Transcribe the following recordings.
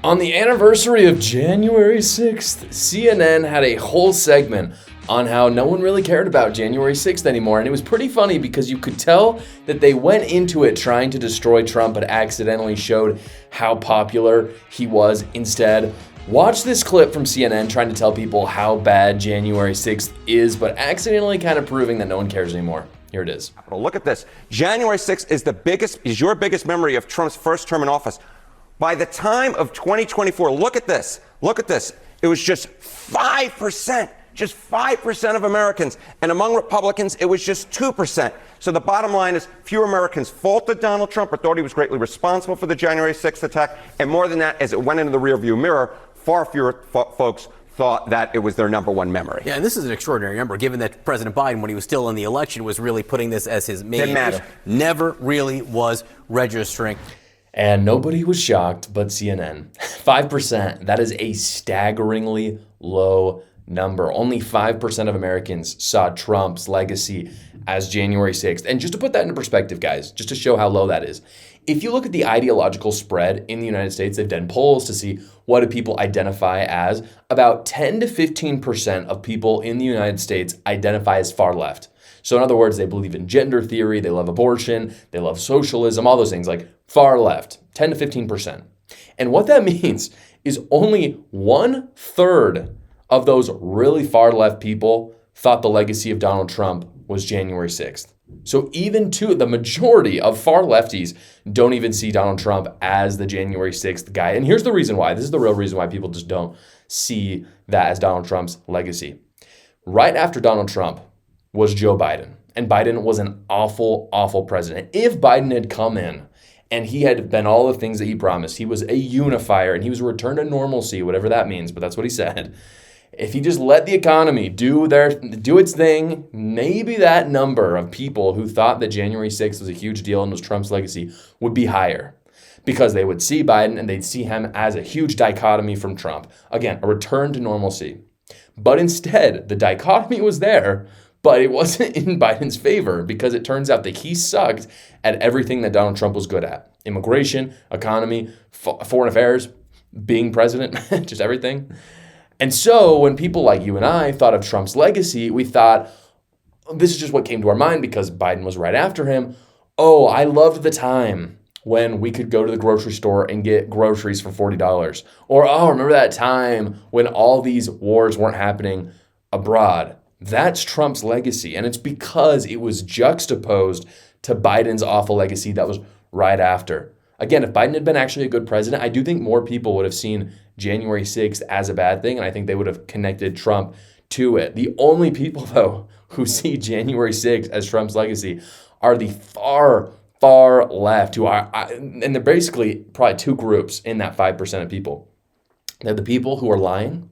On the anniversary of January 6th, CNN had a whole segment on how no one really cared about January 6th anymore. And it was pretty funny because you could tell that they went into it trying to destroy Trump, but accidentally showed how popular he was instead. Watch this clip from CNN trying to tell people how bad January 6th is, but accidentally kind of proving that no one cares anymore. Here it is. Look at this. January 6th is your biggest memory of Trump's first term in office. By the time of 2024, look at this. Look at this. It was just 5%. Just 5% of Americans. And among Republicans, it was just 2%. So the bottom line is fewer Americans faulted Donald Trump or thought he was greatly responsible for the January 6th attack. And more than that, as it went into the rearview mirror, far fewer folks thought that it was their number one memory. Yeah, and this is an extraordinary number, given that President Biden, when he was still in the election, was really putting this as his main issue. Never really was registering. And nobody was shocked but CNN. 5%, that is a staggeringly low number. Only 5% of Americans saw Trump's legacy as January 6th. And just to put that into perspective, guys, just to show how low that is, if you look at the ideological spread in the United States, they've done polls to see what do people identify as. About 10 to 15% of people in the United States identify as far left. So in other words, they believe in gender theory, they love abortion, they love socialism, all those things, like far left, 10 to 15%. And what that means is only 1/3 of those really far left people thought the legacy of Donald Trump was January 6th. So even the majority of far lefties don't even see Donald Trump as the January 6th guy. And here's the reason why. This is the real reason why people just don't see that as Donald Trump's legacy. Right after Donald Trump was Joe Biden. And Biden was an awful, awful president. If Biden had come in and he had been all the things that he promised, he was a unifier and he was a return to normalcy, whatever that means, but that's what he said. If he just let the economy do its thing, maybe that number of people who thought that January 6th was a huge deal and was Trump's legacy would be higher. Because they would see Biden and they'd see him as a huge dichotomy from Trump. Again, a return to normalcy. But instead, the dichotomy was there, but it wasn't in Biden's favor because it turns out that he sucked at everything that Donald Trump was good at. Immigration, economy, foreign affairs, being president, just everything. And so when people like you and I thought of Trump's legacy, we thought, this is just what came to our mind because Biden was right after him. Oh, I loved the time when we could go to the grocery store and get groceries for $40. Or, oh, remember that time when all these wars weren't happening abroad. That's Trump's legacy. And it's because it was juxtaposed to Biden's awful legacy that was right after. Again, if Biden had been actually a good president, I do think more people would have seen January 6th as a bad thing, and I think they would have connected Trump to it. The only people, though, who see January 6th as Trump's legacy are the far, far left, who are, and they're basically probably two groups in that 5% of people. They're the people who are lying,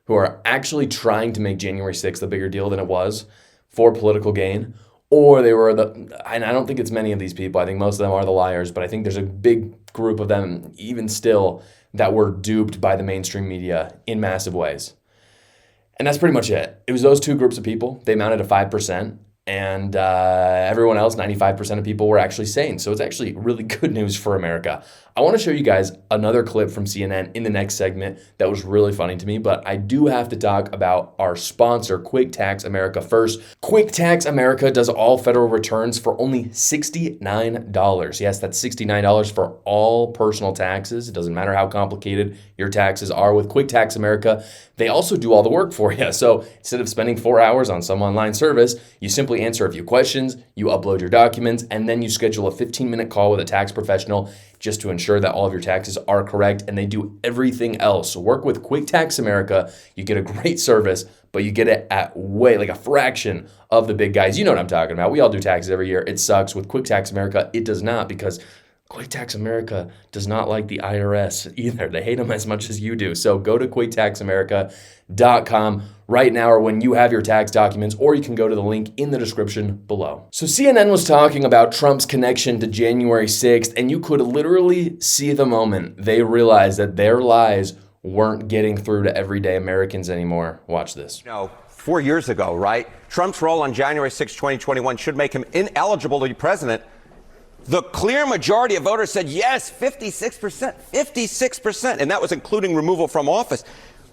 who are actually trying to make January 6th a bigger deal than it was for political gain, or they were and I don't think it's many of these people. I think most of them are the liars, but I think there's a big group of them, even still, that were duped by the mainstream media in massive ways. And that's pretty much it. It was those two groups of people. They amounted to 5%. And everyone else, 95% of people, were actually sane. So it's actually really good news for America. I want to show you guys another clip from CNN in the next segment that was really funny to me, but I do have to talk about our sponsor, Quick Tax America, first. Quick Tax America does all federal returns for only $69. Yes, that's $69 for all personal taxes. It doesn't matter how complicated your taxes are with Quick Tax America. They also do all the work for you. So instead of spending 4 hours on some online service, you simply answer a few questions, you upload your documents, and then you schedule a 15-minute call with a tax professional just to ensure that all of your taxes are correct, and they do everything else. So work with Quick Tax America. You get a great service, but you get it at like a fraction of the big guys. You know what I'm talking about. We all do taxes every year. It sucks. With Quick Tax America, it does not, because Quick Tax America does not like the IRS either. They hate them as much as you do. So go to QuickTaxAmerica.com right now, or when you have your tax documents, or you can go to the link in the description below. So CNN was talking about Trump's connection to January 6th, and you could literally see the moment they realized that their lies weren't getting through to everyday Americans anymore. Watch this. 4 years ago, right? Trump's role on January 6, 2021 should make him ineligible to be president. The clear majority of voters said yes, 56%, 56%, and that was including removal from office.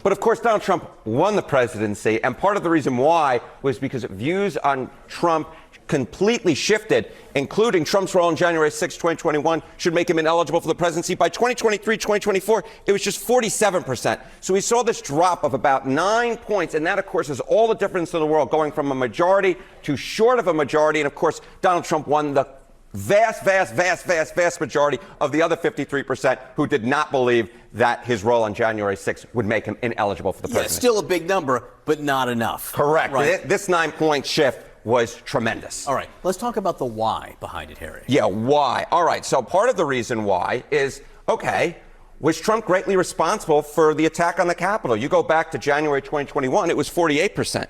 But of course, Donald Trump won the presidency, and part of the reason why was because views on Trump completely shifted, including Trump's role on January 6, 2021, should make him ineligible for the presidency. By 2023, 2024, it was just 47%. So we saw this drop of about 9 points, and that, of course, is all the difference in the world, going from a majority to short of a majority. And, of course, Donald Trump won the vast majority of the other 53% who did not believe that his role on January 6th would make him ineligible for the presidency. Still a big number, but not enough. Correct. Right. This 9-point shift was tremendous. All right, let's talk about the why behind it, Harry. Yeah, why? All right, so part of the reason why is, okay, was Trump greatly responsible for the attack on the Capitol? You go back to January 2021, it was 48%.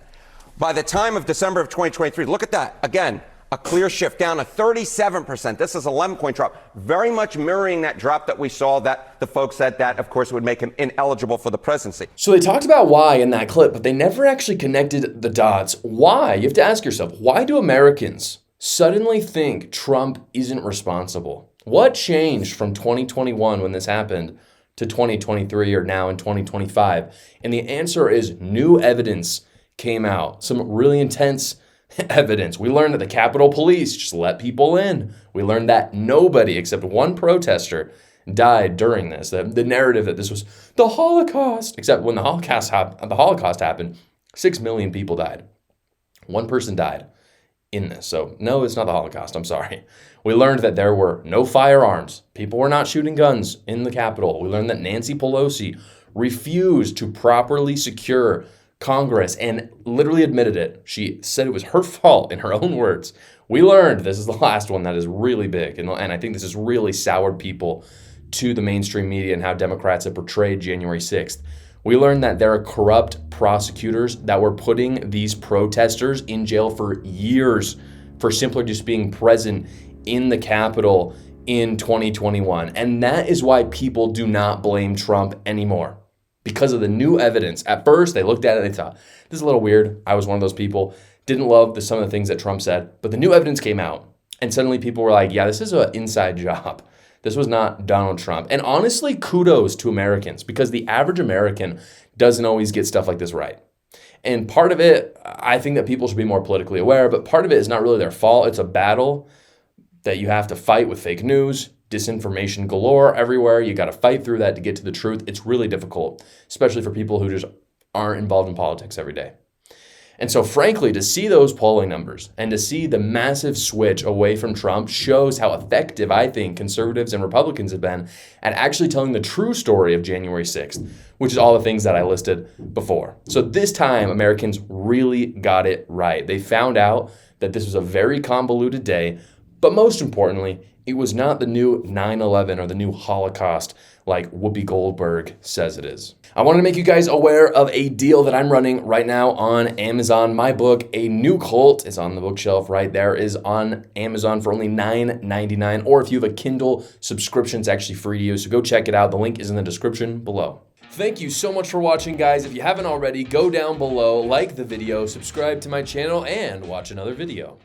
By the time of December of 2023, look at that. Again, a clear shift down to 37%. This is an 11-point drop, very much mirroring that drop that we saw that the folks said that, of course, would make him ineligible for the presidency. So they talked about why in that clip, but they never actually connected the dots. Why? You have to ask yourself, why do Americans suddenly think Trump isn't responsible? What changed from 2021 when this happened to 2023 or now in 2025? And the answer is new evidence came out, some really intense evidence. We learned that the Capitol Police just let people in. We learned that nobody except one protester died during this. The narrative that this was the Holocaust, except when the Holocaust happened, 6 million people died. One person died in this. So no, it's not the Holocaust. I'm sorry. We learned that there were no firearms. People were not shooting guns in the Capitol. We learned that Nancy Pelosi refused to properly secure Congress and literally admitted it. She said it was her fault in her own words. We learned, this is the last one that is really big, and I think this has really soured people to the mainstream media and how Democrats have portrayed January 6th. We learned that there are corrupt prosecutors that were putting these protesters in jail for years for simply just being present in the Capitol in 2021. And that is why people do not blame Trump anymore. Because of the new evidence. At first, they looked at it and they thought, this is a little weird. I was one of those people, didn't love some of the things that Trump said, but the new evidence came out. And suddenly people were like, yeah, this is an inside job. This was not Donald Trump. And honestly, kudos to Americans, because the average American doesn't always get stuff like this right. And part of it, I think that people should be more politically aware, but part of it is not really their fault. It's a battle that you have to fight with fake news, disinformation galore everywhere. You got to fight through that to get to the truth. It's really difficult, especially for people who just aren't involved in politics every day. And so frankly, to see those polling numbers and to see the massive switch away from Trump shows how effective I think conservatives and Republicans have been at actually telling the true story of January 6th, which is all the things that I listed before. So this time, Americans really got it right. They found out that this was a very convoluted day, but most importantly, it was not the new 9/11 or the new Holocaust like Whoopi Goldberg says it is. I wanted to make you guys aware of a deal that I'm running right now on Amazon. My book, A New Cult, is on the bookshelf right there, is on Amazon for only $9.99. Or if you have a Kindle subscription, it's actually free to use. So go check it out. The link is in the description below. Thank you so much for watching, guys. If you haven't already, go down below, like the video, subscribe to my channel, and watch another video.